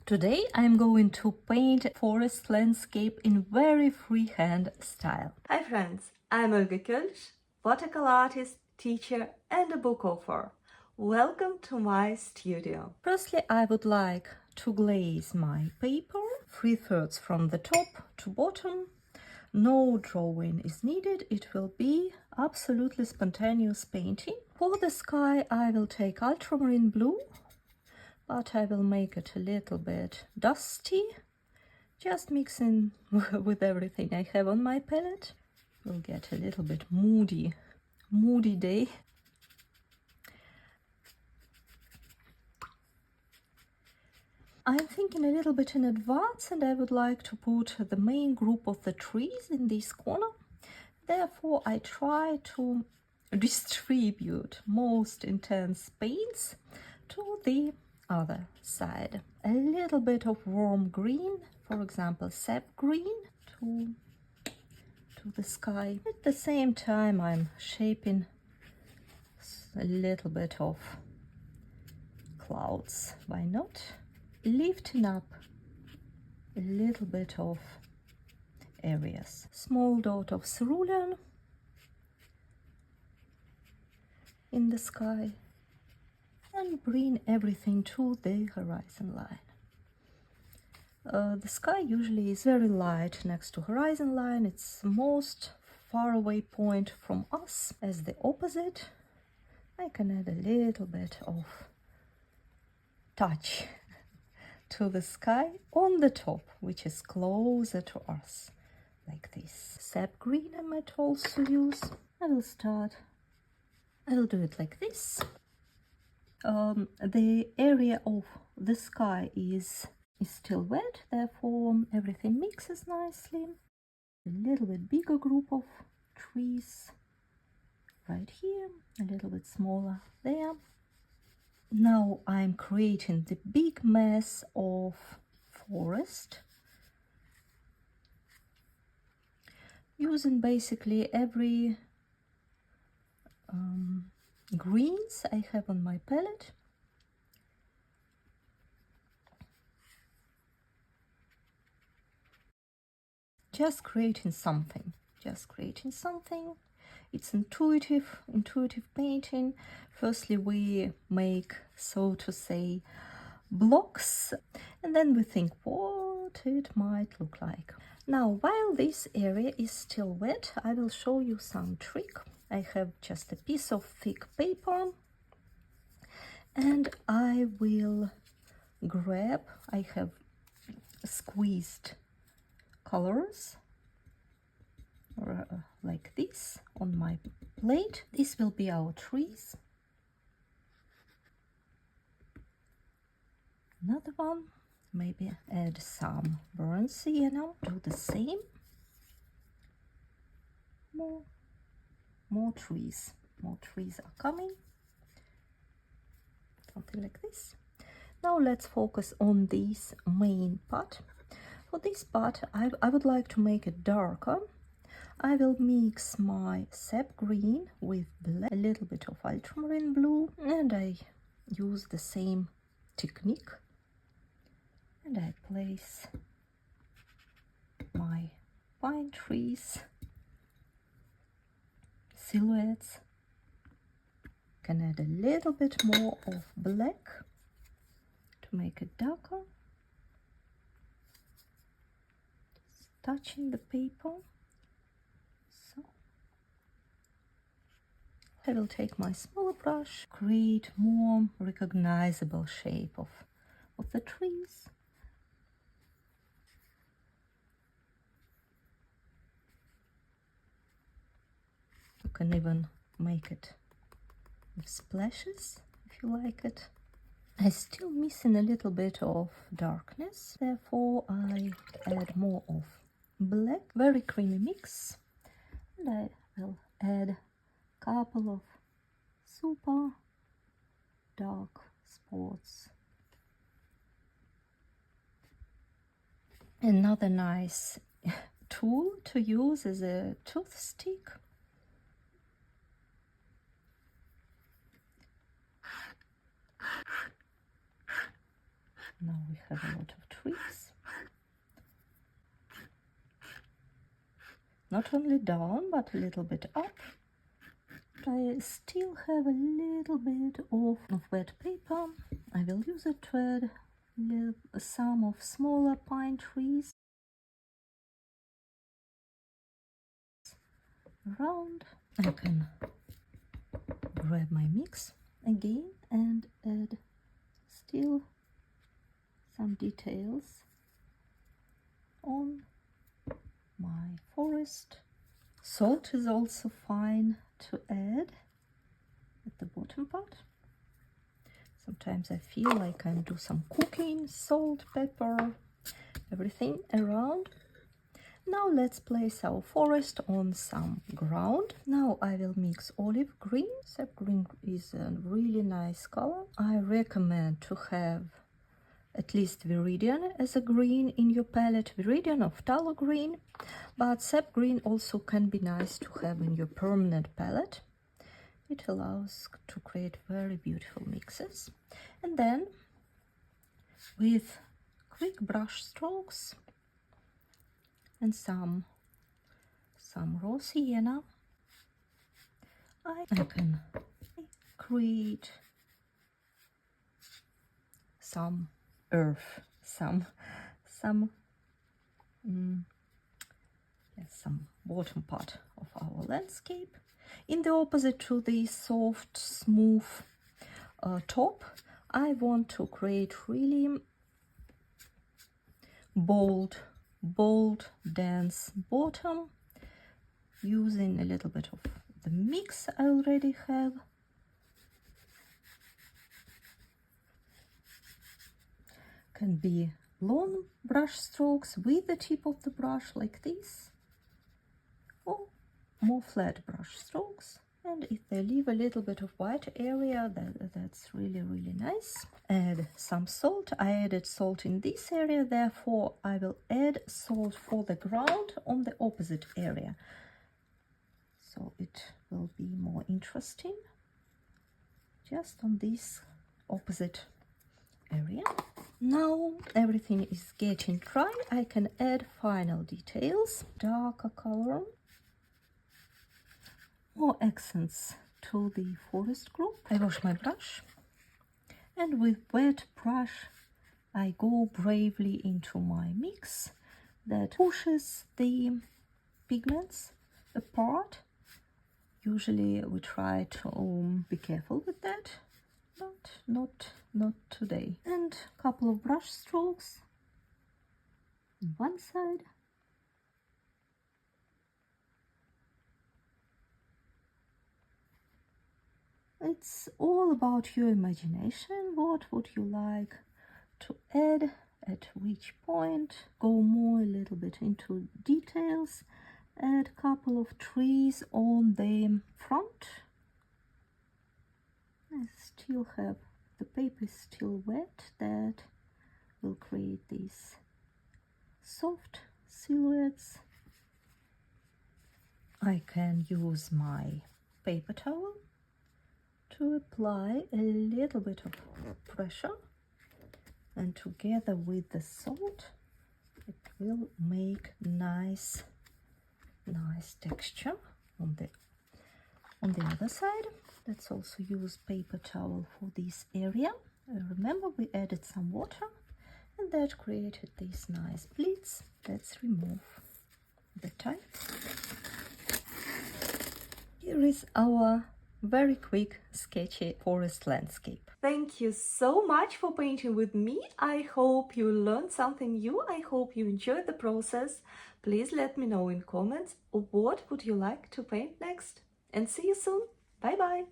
Today I'm going to paint forest landscape in very freehand style. Hi friends, I'm Olga Koelsch, watercolor artist, teacher and a book author. Welcome to my studio. Firstly, I would like to glaze my paper, 3/3 from the top to bottom. No drawing is needed, it will be absolutely spontaneous painting. For the sky I will take ultramarine blue, but I will make it a little bit dusty, just mixing with everything I have on my palette. We'll get a little bit moody day. I'm thinking a little bit in advance, and I would like to put the main group of the trees in this corner. Therefore, I try to distribute most intense paints to the other side. A little bit of warm green, for example, sap green, to the sky. At the same time, I'm shaping a little bit of clouds. Why not? Lifting up a little bit of areas. Small dot of cerulean in the sky and bring everything to the horizon line. The sky usually is very light next to horizon line. It's most far away point from us. As the opposite, I can add a little bit of touch to the sky on the top, which is closer to us, like this. Sap green I might also use. I will do it like this. The area of the sky is still wet, therefore everything mixes nicely. A little bit bigger group of trees right here, a little bit smaller there. Now I'm creating the big mass of forest, using basically every greens I have on my palette. Just creating something. It's intuitive painting. Firstly, we make, so to say, blocks, and then we think what it might look like. Now, while this area is still wet, I will show you some trick. I have just a piece of thick paper, and I will grab, I have squeezed colors like this on my plate. This will be our trees. Another one, maybe add some burnt sienna. Do the same. More trees are coming. Something like this. Now let's focus on this main part. For this part, I would like to make it darker. I will mix my sap green with black, a little bit of ultramarine blue, and I use the same technique. And I place my pine trees, silhouettes. Can add a little bit more of black to make it darker. Just touching the paper. So I will take my smaller brush, create more recognizable shape of the trees. You can even make it with splashes if you like it. I'm still missing a little bit of darkness, therefore I add more of black. Very creamy mix, and I will add a couple of super dark spots. Another nice tool to use is a toothstick. Now we have a lot of trees. Not only down, but a little bit up. I still have a little bit of wet paper. I will use it to add some of smaller pine trees around. I can grab my mix again and add still some details on my forest. Salt is also fine to add at the bottom part. Sometimes I feel like I do some cooking, salt, pepper, everything around. Now let's place our forest on some ground. Now I will mix olive green. Sap green is a really nice color. I recommend to have at least Viridian as a green in your palette, Viridian of phthalo green, but sap green also can be nice to have in your permanent palette. It allows to create very beautiful mixes. And then with quick brush strokes and some raw sienna, I can create some earth, some bottom part of our landscape. In the opposite to the soft, smooth top, I want to create really bold, dense bottom, using a little bit of the mix I already have. Can be long brush strokes with the tip of the brush like this, or more flat brush strokes. And if they leave a little bit of white area, that's really nice. Add some salt. I added salt in this area, therefore I will add salt for the ground on the opposite area, so it will be more interesting just on this opposite area. Now everything is getting dry. I can add final details, darker color, more accents to the forest group. I wash my brush, and with wet brush I go bravely into my mix that pushes the pigments apart. Usually we try to be careful with that, but not today. And a couple of brush strokes on one side, it's all about your imagination. What would you like to add at which point? Go more a little bit into details. Add a couple of trees on the front. I still have the paper is still wet, that will create these soft silhouettes. I can use my paper towel to apply a little bit of pressure, and together with the salt it will make nice texture on the other side. Let's also use paper towel for this area. Remember, we added some water and that created these nice pleats. Let's remove the tie. Here is our very quick sketchy forest landscape. Thank you so much for painting with me. I hope you learned something new. I hope you enjoyed the process. Please let me know in comments what would you like to paint next. And see you soon. Bye bye.